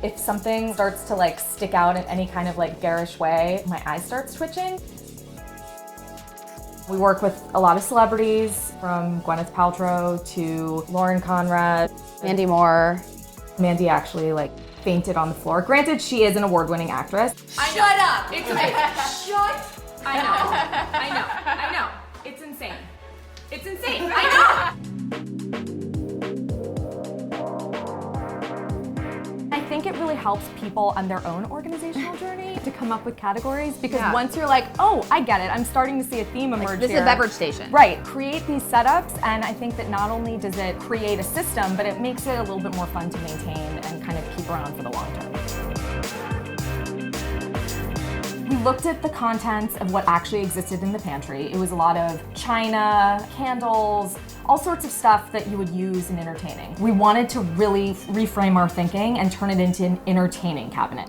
If something starts to like stick out in any kind of like garish way, my eye starts twitching. We work with a lot of celebrities, from Gwyneth Paltrow to Lauren Conrad. Mandy Moore. Mandy actually like fainted on the floor. Granted, she is an award-winning actress. Shut up! It's okay. Shut. I know. It's insane. It's insane. I know. I think it really helps people on their own organizational journey to come up with categories, because Yeah. once you're like, oh, I get it, I'm starting to see a theme emerge This here. is a beverage station. Right, create these setups, and I think that not only does it create a system, but it makes it a little bit more fun to maintain and kind of keep around for the long term. We looked at the contents of what actually existed in the pantry. It was a lot of china, candles, all sorts of stuff that you would use in entertaining. We wanted to really reframe our thinking and turn it into an entertaining cabinet.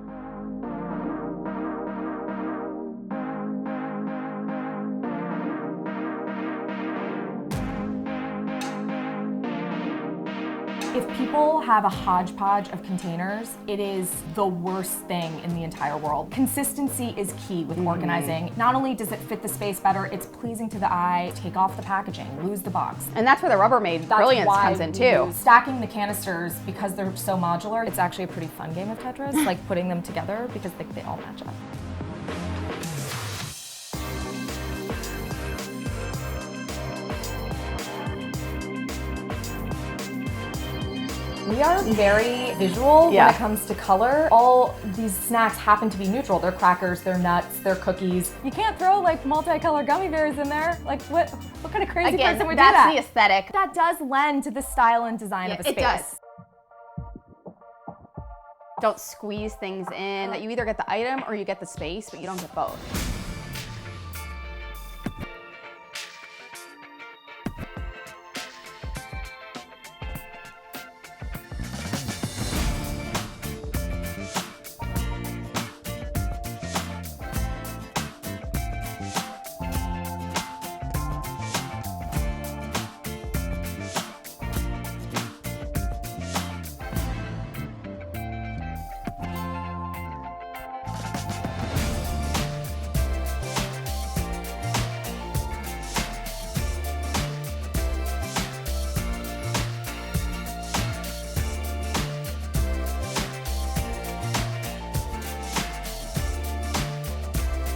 If people have a hodgepodge of containers, it is the worst thing in the entire world. Consistency is key with organizing. Not only does it fit the space better, it's pleasing to the eye. Take off the packaging, lose the box. And that's where the Rubbermaid brilliance comes in too. Stacking the canisters, because they're so modular, it's actually a pretty fun game of Tetris, like putting them together because they all match up. We are very visual when it comes to color. All these snacks happen to be neutral. They're crackers, they're nuts, they're cookies. You can't throw like multicolored gummy bears in there. Like what kind of crazy person would do that? That's the aesthetic. That does lend to the style and design of a space. It does. Don't squeeze things in. You either get the item or you get the space, but you don't get both.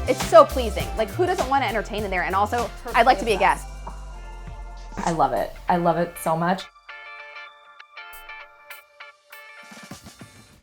It's so pleasing. Like, who doesn't want to entertain in there? And also, I'd like to be a guest. I love it. I love it so much.